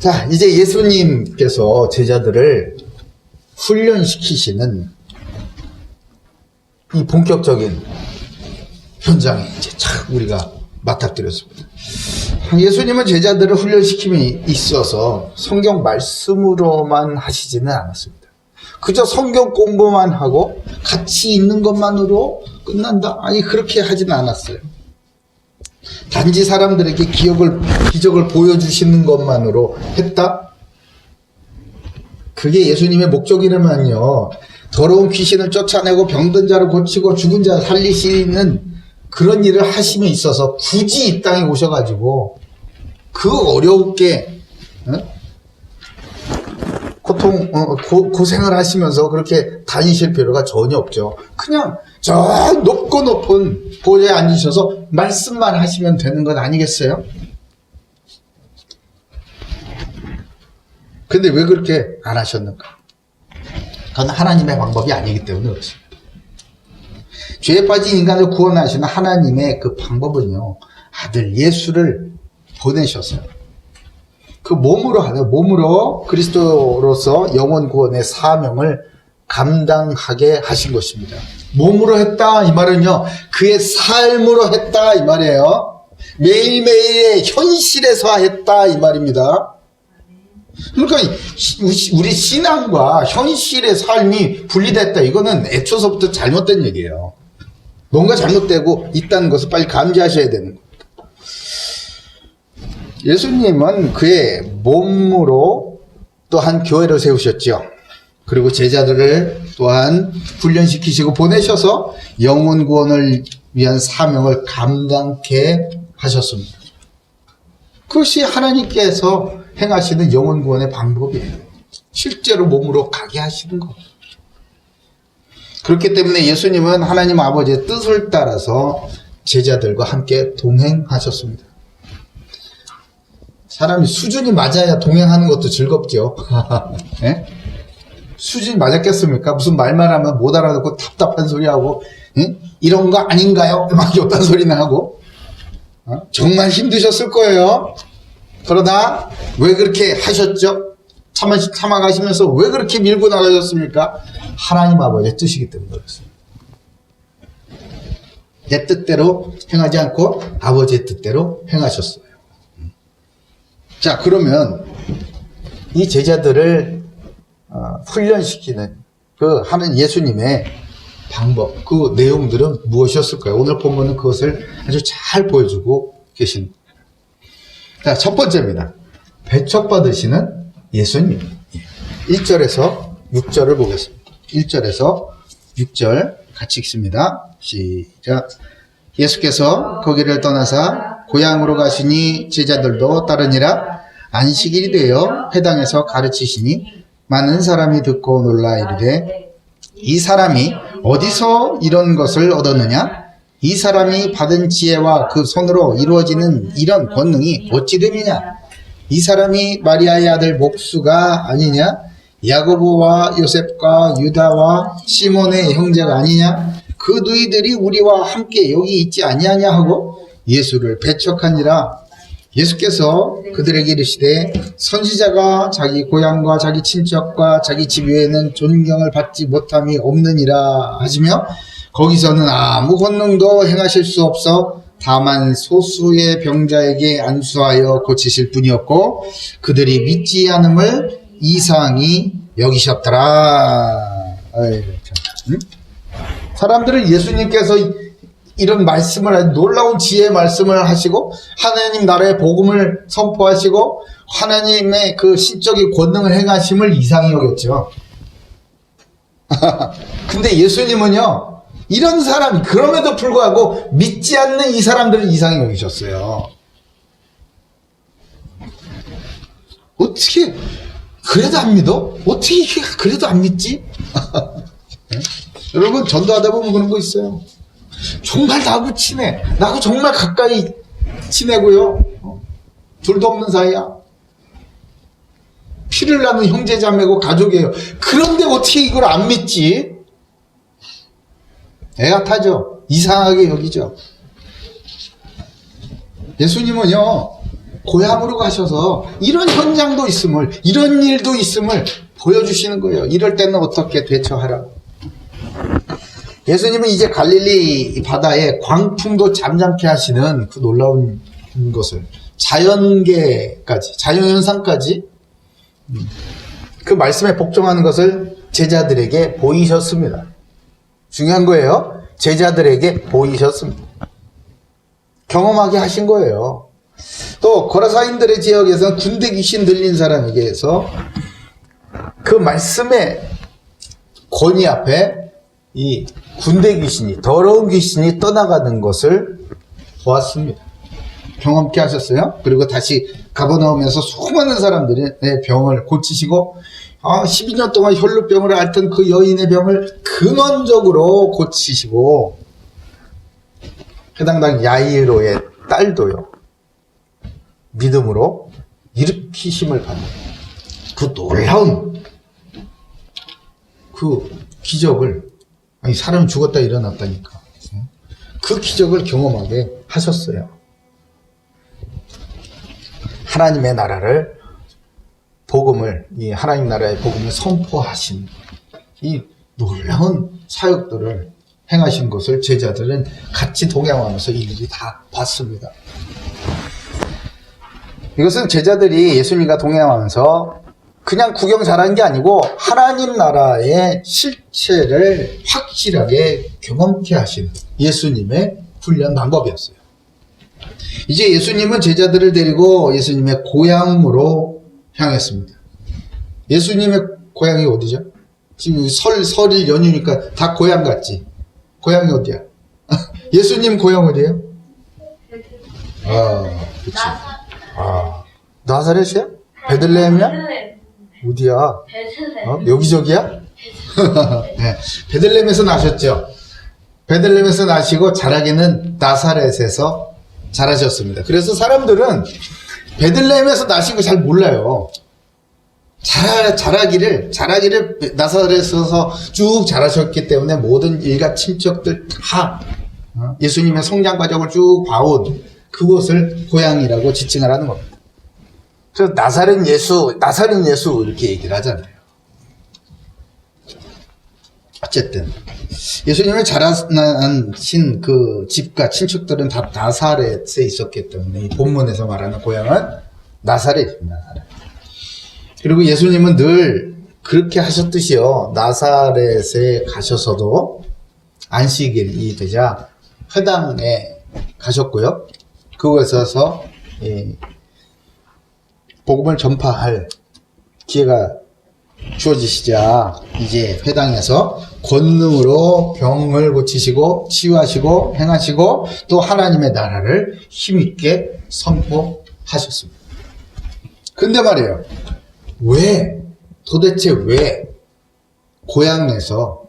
자, 이제 예수님께서 제자들을 훈련시키시는 이 본격적인 현장에 이제 착 우리가 맞닥뜨렸습니다. 예수님은 제자들을 훈련시킴이 있어서 성경 말씀으로만 하시지는 않았습니다. 그저 성경 공부만 하고 같이 있는 것만으로 끝난다? 아니, 그렇게 하지는 않았어요. 단지 사람들에게 기적을 보여주시는 것만으로 했다? 그게 예수님의 목적이라면요, 더러운 귀신을 쫓아내고 병든 자를 고치고 죽은 자를 살리시는 그런 일을 하심에 있어서 굳이 이 땅에 오셔가지고 그 어렵게 고생을 하시면서 그렇게 다니실 필요가 전혀 없죠. 그냥 저 높고 높은 보좌에 앉으셔서 말씀만 하시면 되는 것 아니겠어요? 근데 왜 그렇게 안 하셨는가? 그건 하나님의 방법이 아니기 때문에 그렇습니다. 죄에 빠진 인간을 구원하시는 하나님의 그 방법은요, 아들 예수를 보내셨어요. 그 몸으로 그리스도로서 영혼 구원의 사명을 감당하게 하신 것입니다. 몸으로 했다 이 말은요, 그의 삶으로 했다 이 말이에요. 매일매일의 현실에서 했다 이 말입니다. 그러니까 우리 신앙과 현실의 삶이 분리됐다, 이거는 애초서부터 잘못된 얘기예요. 뭔가 잘못되고 있다는 것을 빨리 감지하셔야 되는 겁니다. 예수님은 그의 몸으로 또한 교회를 세우셨죠. 그리고 제자들을 또한 훈련시키시고 보내셔서 영혼 구원을 위한 사명을 감당케 하셨습니다. 그것이 하나님께서 행하시는 영혼 구원의 방법이에요. 실제로 몸으로 가게 하시는 것. 그렇기 때문에 예수님은 하나님 아버지의 뜻을 따라서 제자들과 함께 동행하셨습니다. 사람이 수준이 맞아야 동행하는 것도 즐겁죠. 네? 수준이 맞았겠습니까? 무슨 말만 하면 못 알아듣고 답답한 소리하고, 이런 거 아닌가요? 막 이딴 소리나 하고. 정말 힘드셨을 거예요. 그러나 왜 그렇게 하셨죠? 참아가시면서 왜 그렇게 밀고 나가셨습니까? 하나님 아버지의 뜻이기 때문에 그렇습니다. 내 뜻대로 행하지 않고 아버지의 뜻대로 행하셨어요. 자, 그러면 이 제자들을 훈련시키는 그 하는 예수님의 방법, 그 내용들은 무엇이었을까요? 오늘 본문은 그것을 아주 잘 보여주고 계십니다. 자, 첫 번째입니다. 배척받으시는 예수님. 1절에서 6절을 보겠습니다. 1절에서 6절 같이 읽습니다. 시작. 예수께서 거기를 떠나사 고향으로 가시니 제자들도 따르니라. 안식일이 되어 회당에서 가르치시니 많은 사람이 듣고 놀라 이르되, 이 사람이 어디서 이런 것을 얻었느냐? 이 사람이 받은 지혜와 그 손으로 이루어지는 이런 권능이 어찌 됨이냐? 이 사람이 마리아의 아들 목수가 아니냐? 야고보와 요셉과 유다와 시몬의 형제가 아니냐? 그 너희들이 우리와 함께 여기 있지 아니하냐 하고 예수를 배척하니라. 예수께서 그들에게 이르시되, 선지자가 자기 고향과 자기 친척과 자기 집 외에는 존경을 받지 못함이 없느니라 하시며, 거기서는 아무 권능도 행하실 수 없어 다만 소수의 병자에게 안수하여 고치실 뿐이었고 그들이 믿지 않음을 이상히 여기셨더라. 아이고, 참. 사람들은 예수님께서 이런 말씀을, 놀라운 지혜의 말씀을 하시고 하나님 나라의 복음을 선포하시고 하나님의 그 신적인 권능을 행하심을 이상히 여겼죠. 근데 예수님은요, 이런 사람, 그럼에도 불구하고 믿지 않는 이 사람들을 이상히 여기셨어요. 어떻게 그래도 안 믿어? 어떻게 그래도 안 믿지? 여러분, 전도하다 보면 그런 거 있어요. 정말 나하고 친해. 나하고 정말 가까이 지내고요. 둘도 없는 사이야. 피를 나는 형제자매고 가족이에요. 그런데 어떻게 이걸 안 믿지? 애가 타죠. 이상하게 여기죠. 예수님은요, 고향으로 가셔서 이런 현장도 있음을, 이런 일도 있음을 보여주시는 거예요. 이럴 때는 어떻게 대처하라고. 예수님은 이제 갈릴리 바다에 광풍도 잠잠케 하시는 그 놀라운 것을, 자연계까지, 자연현상까지 그 말씀에 복종하는 것을 제자들에게 보이셨습니다. 중요한 거예요. 제자들에게 보이셨습니다. 경험하게 하신 거예요. 또 거라사인들의 지역에서는 군대 귀신 들린 사람에게서 그 말씀의 권위 앞에 이 군대 귀신이, 더러운 귀신이 떠나가는 것을 보았습니다. 경험케 하셨어요. 그리고 다시 가버나움에서 수많은 사람들의 병을 고치시고 12년 동안 혈루병을 앓던 그 여인의 병을 근원적으로 고치시고, 해당 당 야이로의 딸도요, 믿음으로 일으키심을 받는 그 놀라운 그 기적을, 아니 사람이 죽었다 일어났다니까, 그 기적을 경험하게 하셨어요. 하나님의 나라를, 복음을, 이 하나님 나라의 복음을 선포하신 이 놀라운 사역들을 행하신 것을 제자들은 같이 동행하면서 일일이 다 봤습니다. 이것은 제자들이 예수님과 동행하면서 그냥 구경 잘한 게 아니고 하나님 나라의 실체를 확실하게 경험케 하시는 예수님의 훈련 방법이었어요. 이제 예수님은 제자들을 데리고 예수님의 고향으로 향했습니다. 예수님의 고향이 어디죠? 지금 설일 연휴니까 다 고향 같지? 고향이 어디야? 예수님 고향 어디예요? 그치. 나사렛이야? 베들레헴이야? 어디야? 여기저기야? 네. 베들레헴에서 나셨죠? 베들레헴에서 나시고 자라기는 나사렛에서 자라셨습니다. 그래서 사람들은 베들레헴에서 나신 거 잘 몰라요. 자라기를 나사렛에서 쭉 자라셨기 때문에 모든 일가 친척들 다 예수님의 성장 과정을 쭉 봐온 그곳을 고향이라고 지칭하라는 겁니다. 그래서 나사렛 예수 이렇게 얘기를 하잖아요. 어쨌든 예수님을 자라신 그 집과 친척들은 다 나사렛에 있었기 때문에 이 본문에서 말하는 고향은 나사렛입니다. 그리고 예수님은 늘 그렇게 하셨듯이요, 나사렛에 가셔서도 안식일이 되자 회당에 가셨고요, 그곳에서 복음을 전파할 기회가 주어지시자 이제 회당에서 권능으로 병을 고치시고 치유하시고 행하시고 또 하나님의 나라를 힘있게 선포하셨습니다. 근데 말이에요, 도대체 왜 고향에서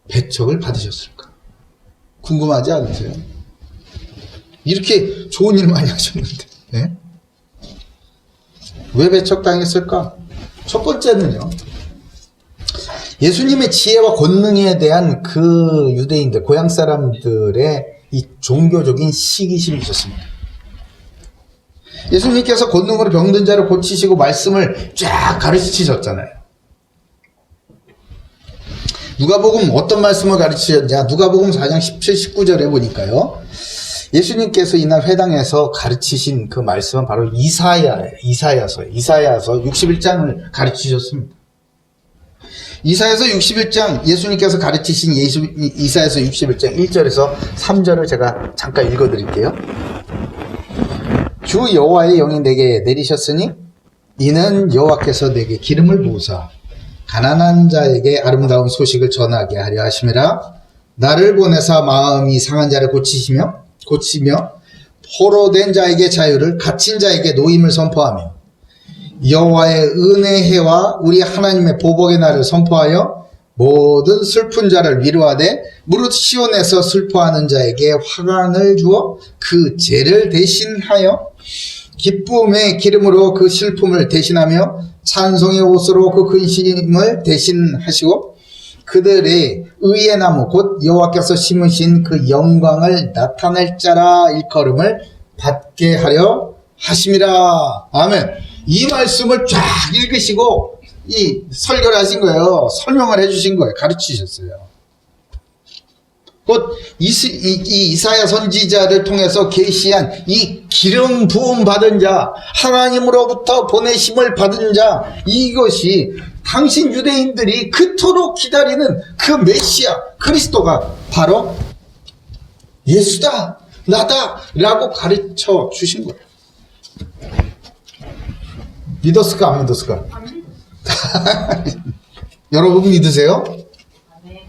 배척을 받으셨을까? 궁금하지 않으세요? 이렇게 좋은 일 많이 하셨는데, 네? 왜 배척당했을까? 첫 번째는요, 예수님의 지혜와 권능에 대한 그 유대인들, 고향 사람들의 이 종교적인 시기심이 있었습니다. 예수님께서 권능으로 병든 자를 고치시고 말씀을 쫙 가르치셨잖아요. 누가복음 어떤 말씀을 가르치셨냐? 누가복음 4장 17, 19절에 보니까요, 예수님께서 이날 회당에서 가르치신 그 말씀은 바로 이사야서 61장을 가르치셨습니다. 이사야서 61장, 예수님께서 가르치신 이사야서 61장 1절에서 3절을 제가 잠깐 읽어드릴게요. 주 여호와의 영이 내게 내리셨으니 이는 여호와께서 내게 기름을 부으사 가난한 자에게 아름다운 소식을 전하게 하려 하심이라. 나를 보내사 마음이 상한 자를 고치며 포로된 자에게 자유를, 갇힌 자에게 노임을 선포하며 여호와의 은혜의 해와 우리 하나님의 보복의 날을 선포하여 모든 슬픈 자를 위로하되 무릇 시온에서 슬퍼하는 자에게 화관을 주어 그 죄를 대신하여 기쁨의 기름으로 그 슬픔을 대신하며 찬송의 옷으로 그 근심을 대신하시고 그들의 의의 나무 곧 여호와께서 심으신 그 영광을 나타낼 자라 일컬음을 받게 하려 하심이라. 아멘. 이 말씀을 쫙 읽으시고 이 설교를 하신 거예요. 설명을 해주신 거예요. 가르치셨어요. 곧 이사야 선지자를 통해서 계시한 이 기름 부음 받은 자, 하나님으로부터 보내심을 받은 자, 이것이 당신 유대인들이 그토록 기다리는 그 메시아 그리스도가 바로 예수다, 나다 라고 가르쳐 주신 거예요. 믿었을까 안 믿었을까? 여러분 믿으세요?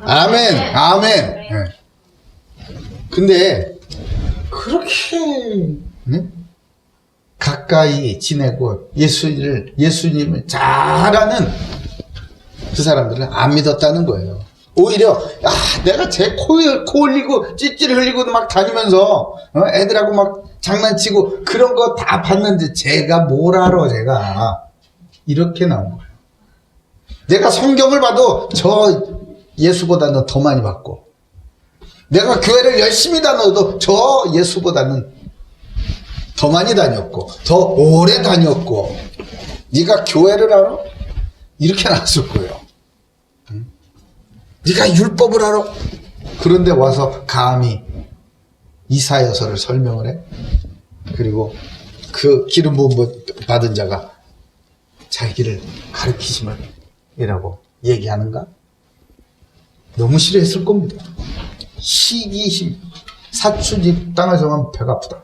아멘. 아멘. 네. 근데 그렇게 가까이 지내고 예수님을 잘 아는 그 사람들은 안 믿었다는 거예요. 오히려 내가 제 코 흘리고 찌찌를 흘리고 막 다니면서 애들하고 막 장난치고 그런 거 다 봤는데 제가 뭘 알아, 제가. 이렇게 나온 거예요. 내가 성경을 봐도 저 예수보다는 더 많이 봤고, 내가 교회를 열심히 다녀도 저 예수보다는 더 많이 다녔고, 더 오래 다녔고, 네가 교회를 알아? 이렇게 나왔을 거예요. 네가 율법을 알아? 그런데 와서 감히 이사야서를 설명을 해? 그리고 그 기름 부음 받은 자가 자기를 가르치심을 이라고 얘기하는가? 너무 싫어했을 겁니다. 시기심. 사춘이 땅을 정하면 배가 아프다.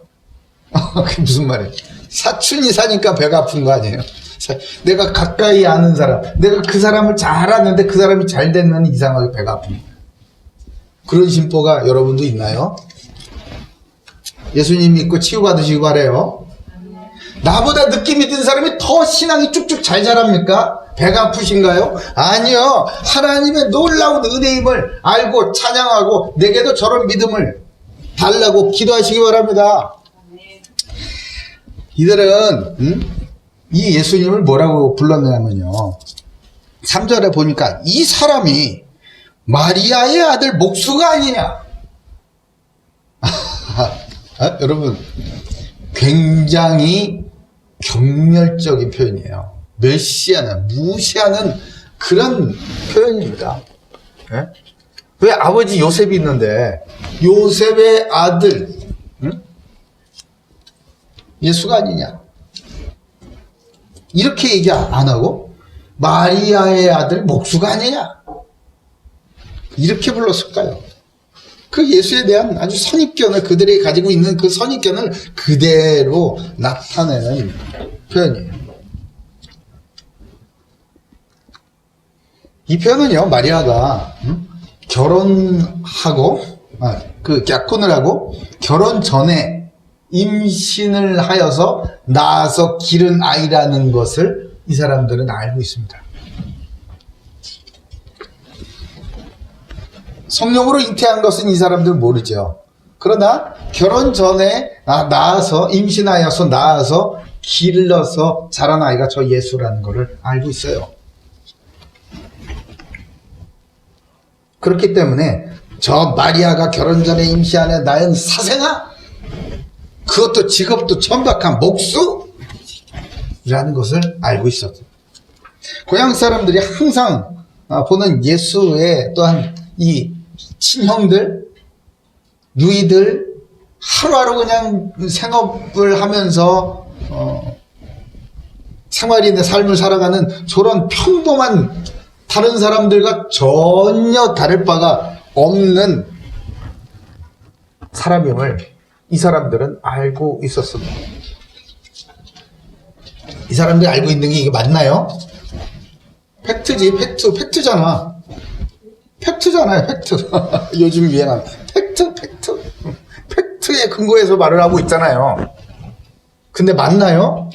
그게 무슨 말이에요? 사춘이 사니까 배가 아픈 거 아니에요? 내가 가까이 아는 사람, 내가 그 사람을 잘 아는데 그 사람이 잘 되면 이상하게 배가 아픈 거예요. 그런 심보가 여러분도 있나요? 예수님 믿고 치유받으시고 하래요. 나보다 늦게 믿은 사람이 더 신앙이 쭉쭉 잘 자랍니까? 배가 아프신가요? 아니요. 하나님의 놀라운 은혜임을 알고 찬양하고 내게도 저런 믿음을 달라고 기도하시기 바랍니다. 이들은 이 예수님을 뭐라고 불렀냐면요, 3절에 보니까 이 사람이 마리아의 아들 목수가 아니냐. 여러분, 굉장히 경멸적인 표현이에요. 멸시하는, 무시하는 그런 표현입니다. 네? 왜 아버지 요셉이 있는데 요셉의 아들 예수가 아니냐, 이렇게 얘기 안 하고 마리아의 아들 목수가 아니냐, 이렇게 불렀을까요? 그 예수에 대한 아주 선입견을, 그들이 가지고 있는 그 선입견을 그대로 나타내는 표현이에요. 이 표현은요, 마리아가 결혼하고 그 약혼을 하고 결혼 전에 임신을 하여서 낳아서 기른 아이라는 것을 이 사람들은 알고 있습니다. 성령으로 잉태한 것은 이 사람들은 모르죠. 그러나 결혼 전에 낳아서, 임신하여서 낳아서 길러서 자란 아이가 저 예수라는 것을 알고 있어요. 그렇기 때문에 저 마리아가 결혼 전에 임신하여 낳은 사생아, 그것도 직업도 천박한 목수라는 것을 알고 있었어요. 고향 사람들이 항상 보는 예수의 또한 이 친형들, 누이들, 하루하루 그냥 생업을 하면서 생활인의 삶을 살아가는 저런 평범한, 다른 사람들과 전혀 다를 바가 없는 사람임을 이 사람들은 알고 있었습니다. 이 사람들이 알고 있는 게 이게 맞나요? 팩트지, 팩트잖아. 팩트잖아요, 팩트. 요즘 유행하는 팩트에 근거해서 말을 하고 있잖아요. 근데 맞나요?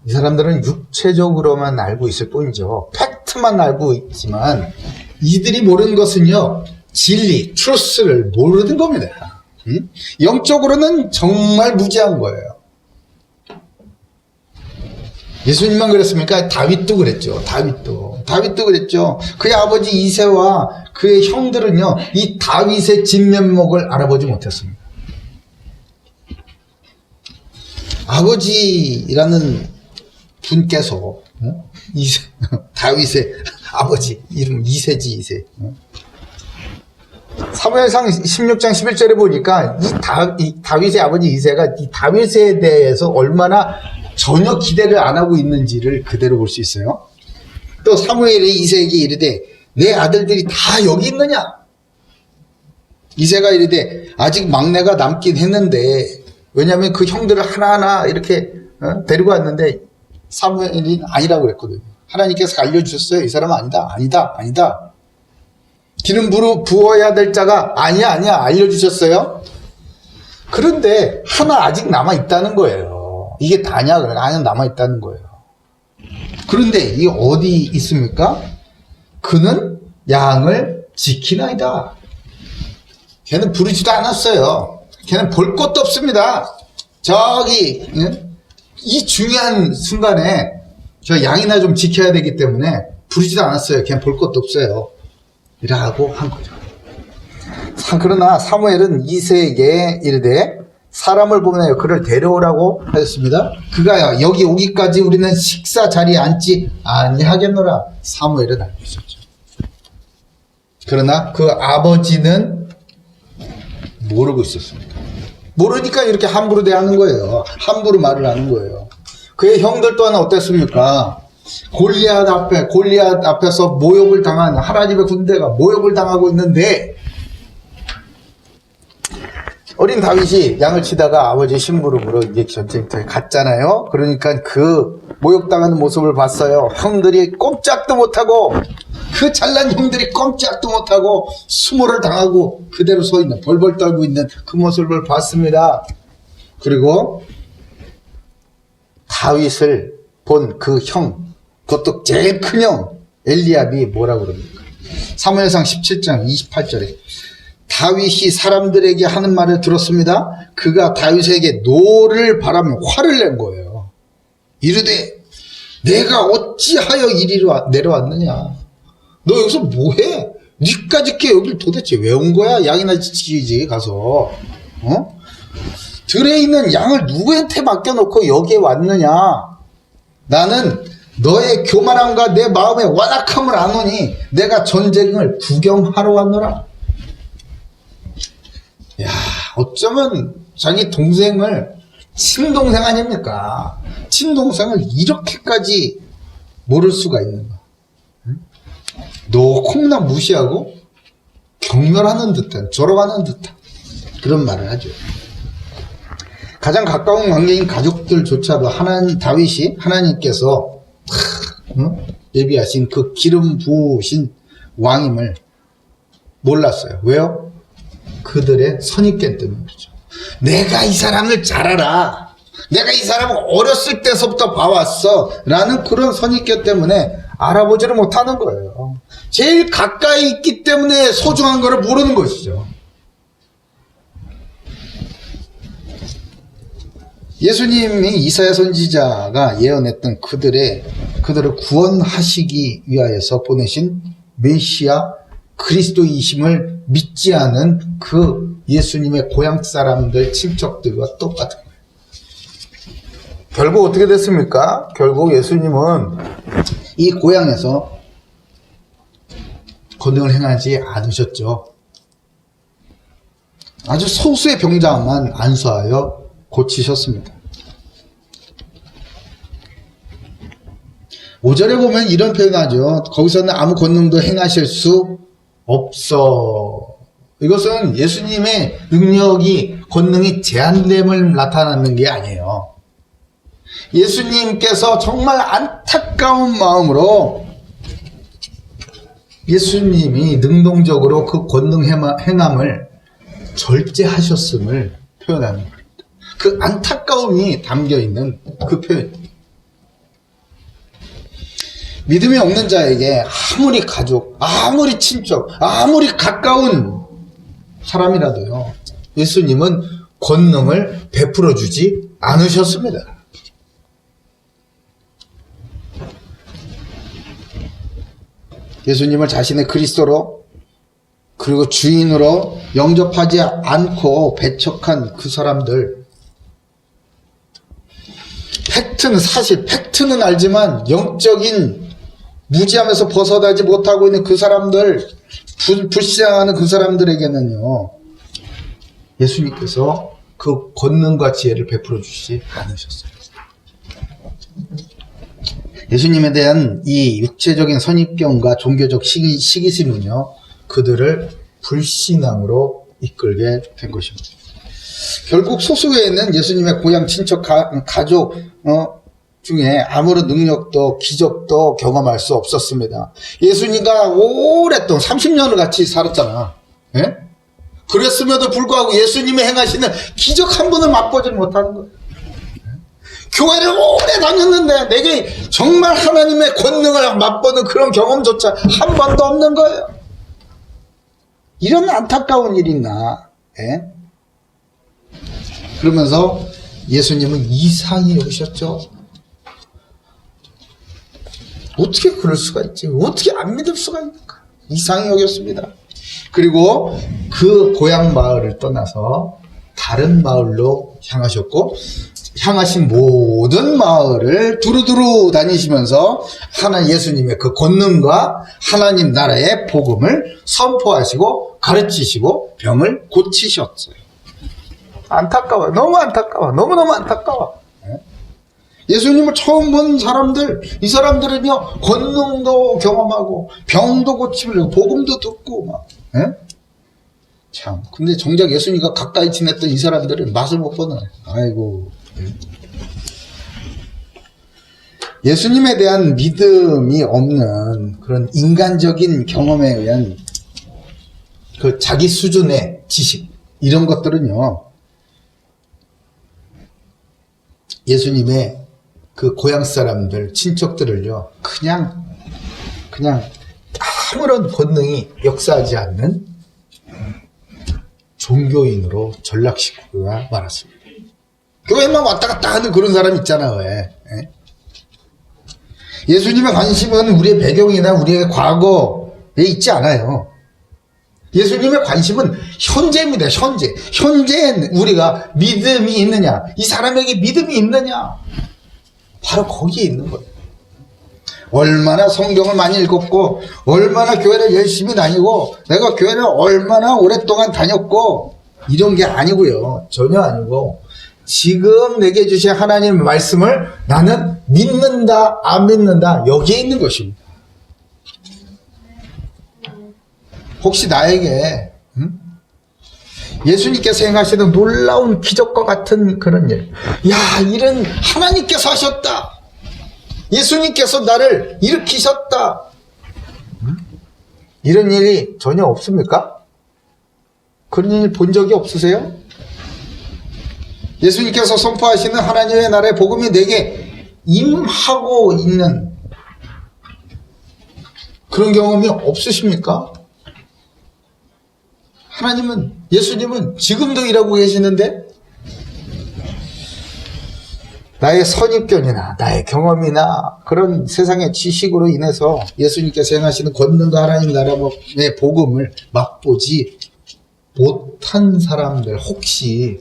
이 사람들은 육체적으로만 알고 있을 뿐이죠. 팩트만 알고 있지만 이들이 모르는 것은요, 진리, 트루스를 모르는 겁니다. 영적으로는 정말 무지한 거예요. 예수님만 그랬습니까? 다윗도 그랬죠. 다윗도 그랬죠. 그의 아버지 이새와 그의 형들은요, 이 다윗의 진면목을 알아보지 못했습니다. 아버지라는 분께서 다윗의 아버지 이름 이새지 이새. 사무엘상 16장 11절에 보니까 이 다윗의 아버지 이새가 이 다윗에 대해서 얼마나 전혀 기대를 안 하고 있는지를 그대로 볼 수 있어요. 또 사무엘이 이새에게 이르되 내 아들들이 다 여기 있느냐? 이새가 이르되 아직 막내가 남긴 했는데, 왜냐하면 그 형들을 하나하나 이렇게 데리고 왔는데 사무엘이 아니라고 그랬거든요. 하나님께서 알려주셨어요. 이 사람은 아니다. 기름 부어야 될 자가 아니야 알려주셨어요. 그런데 하나 아직 남아있다는 거예요. 이게 다냐? 아니, 남아있다는 거예요. 그런데 이 어디 있습니까? 그는 양을 지키나이다. 걔는 부르지도 않았어요. 걔는 볼 것도 없습니다. 저기 이 중요한 순간에 저 양이나 좀 지켜야 되기 때문에 부르지도 않았어요. 걔는 볼 것도 없어요. 라고 한 거죠. 그러나 사무엘은 이새에게 이르되 사람을 보내어 그를 데려오라고 하였습니다. 그가 여기 오기까지 우리는 식사 자리에 앉지 아니하겠노라. 사무엘은 알고 있었죠. 그러나 그 아버지는 모르고 있었습니다. 모르니까 이렇게 함부로 대하는 거예요. 함부로 말을 하는 거예요. 그의 형들 또한 어땠습니까? 골리앗 앞에서 모욕을 당한 하나님의 군대가 모욕을 당하고 있는데, 어린 다윗이 양을 치다가 아버지 심부름으로 이제 전쟁터에 갔잖아요. 그러니까 그 모욕당하는 모습을 봤어요. 형들이 꼼짝도 못하고, 그 잘난 형들이 꼼짝도 못하고 수모를 당하고 그대로 서 있는, 벌벌 떨고 있는 그 모습을 봤습니다. 그리고 다윗을 본 그 형, 그것도 제일 큰 형 엘리압이 뭐라고 그럽니까? 사무엘상 17장 28절에 다윗이 사람들에게 하는 말을 들었습니다. 그가 다윗에게 노를 바라며 화를 낸 거예요. 이르되 내가 어찌하여 이리로 내려왔느냐? 너 여기서 뭐해? 니까지 게 여길 도대체 왜 온 거야? 양이나 지키지 가서. 들에 있는 양을 누구한테 맡겨놓고 여기에 왔느냐? 나는 너의 교만함과 내 마음의 완악함을 아노니 내가 전쟁을 구경하러 왔노라. 야, 어쩌면 자기 동생을, 친동생 아닙니까? 친동생을 이렇게까지 모를 수가 있는가? 너 콩나 무시하고 경멸하는 듯한, 조롱하는 듯한 그런 말을 하죠. 가장 가까운 관계인 가족들조차도 다윗이 하나님께서 예비하신 그 기름 부으신 왕임을 몰랐어요. 왜요? 그들의 선입견 때문이죠. 내가 이 사람을 잘 알아. 내가 이 사람을 어렸을 때서부터 봐왔어. 라는 그런 선입견 때문에 알아보지를 못하는 거예요. 제일 가까이 있기 때문에 소중한 거를 모르는 것이죠. 예수님이 이사야 선지자가 예언했던 그들을 구원하시기 위하여서 보내신 메시아 그리스도이심을 믿지 않은 그 예수님의 고향 사람들, 친척들과 똑같은 거예요. 결국 어떻게 됐습니까? 결국 예수님은 이 고향에서 권능을 행하지 않으셨죠. 아주 소수의 병자만 안수하여 고치셨습니다. 5절에 보면 이런 표현하죠. 거기서는 아무 권능도 행하실 수 없어. 이것은 예수님의 능력이, 권능이 제한됨을 나타내는 게 아니에요. 예수님께서 정말 안타까운 마음으로 예수님이 능동적으로 그 권능 행함을 절제하셨음을 표현하는 겁니다. 그 안타까움이 담겨있는 그 표현. 믿음이 없는 자에게 아무리 가족, 아무리 친척, 아무리 가까운 사람이라도요, 예수님은 권능을 베풀어 주지 않으셨습니다. 예수님을 자신의 그리스도로 그리고 주인으로 영접하지 않고 배척한 그 사람들, 팩트는 사실, 팩트는 알지만 영적인 무지하면서 벗어나지 못하고 있는 그 사람들, 불신앙하는 그 사람들에게는요, 예수님께서 그 권능과 지혜를 베풀어 주시지 않으셨어요. 예수님에 대한 이 육체적인 선입견과 종교적 시기심은요, 그들을 불신앙으로 이끌게 된 것입니다. 결국 소수에는 예수님의 고향 친척 가족 중에 아무런 능력도 기적도 경험할 수 없었습니다. 예수님과 오랫동안 30년을 같이 살았잖아. 예? 그랬음에도 불구하고 예수님이 행하시는 기적 한 번을 맛보지 못하는 거예요. 교회를 오래 다녔는데 내게 정말 하나님의 권능을 맛보는 그런 경험조차 한 번도 없는 거예요. 이런 안타까운 일이 있나? 예? 그러면서 예수님은 이상히 여기셨죠. 어떻게 그럴 수가 있지? 어떻게 안 믿을 수가 있는가? 이상히 여겼습니다. 그리고 그 고향 마을을 떠나서 다른 마을로 향하셨고, 향하신 모든 마을을 두루두루 다니시면서 예수님의 그 권능과 하나님 나라의 복음을 선포하시고 가르치시고 병을 고치셨어요. 안타까워. 너무 안타까워. 너무너무 안타까워. 예수님을 처음 본 사람들, 이 사람들은요, 권능도 경험하고, 병도 고치고, 복음도 듣고, 막, 참. 근데 정작 예수님과 가까이 지냈던 이 사람들은 맛을 못 보는, 아이고. 예수님에 대한 믿음이 없는 그런 인간적인 경험에 의한 그 자기 수준의 지식, 이런 것들은요, 예수님의 그 고향 사람들, 친척들을요, 그냥 아무런 권능이 역사하지 않는 종교인으로 전락시키고가 말았습니다. 교회만 왔다 갔다 하는 그런 사람 있잖아, 왜? 예수님의 관심은 우리의 배경이나 우리의 과거에 있지 않아요. 예수님의 관심은 현재입니다. 현재에 우리가 믿음이 있느냐, 이 사람에게 믿음이 있느냐, 바로 거기에 있는 거예요. 얼마나 성경을 많이 읽었고, 얼마나 교회를 열심히 다니고, 내가 교회를 얼마나 오랫동안 다녔고, 이런 게 아니고요. 전혀 아니고, 지금 내게 주신 하나님의 말씀을 나는 믿는다, 안 믿는다, 여기에 있는 것입니다. 혹시 나에게 예수님께서 행하시는 놀라운 기적과 같은 그런 일, 야, 이런 하나님께서 하셨다, 예수님께서 나를 일으키셨다, 이런 일이 전혀 없습니까? 그런 일 본 적이 없으세요? 예수님께서 선포하시는 하나님의 나라의 복음이 내게 임하고 있는 그런 경험이 없으십니까? 예수님은 지금도 일하고 계시는데, 나의 선입견이나 나의 경험이나 그런 세상의 지식으로 인해서 예수님께서 행하시는 권능과 하나님 나라의 복음을 맛보지 못한 사람들, 혹시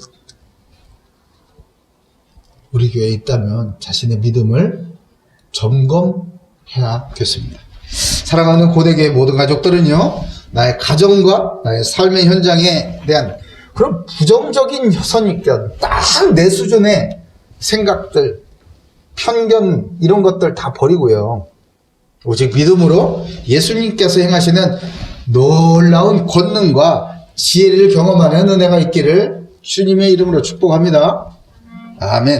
우리 교회에 있다면 자신의 믿음을 점검해야겠습니다. 사랑하는 고대교회 모든 가족들은요, 나의 가정과 나의 삶의 현장에 대한 그런 부정적인 선입견, 딱 내 수준의 생각들, 편견, 이런 것들 다 버리고요, 오직 믿음으로 예수님께서 행하시는 놀라운 권능과 지혜를 경험하는 은혜가 있기를 주님의 이름으로 축복합니다. 아멘.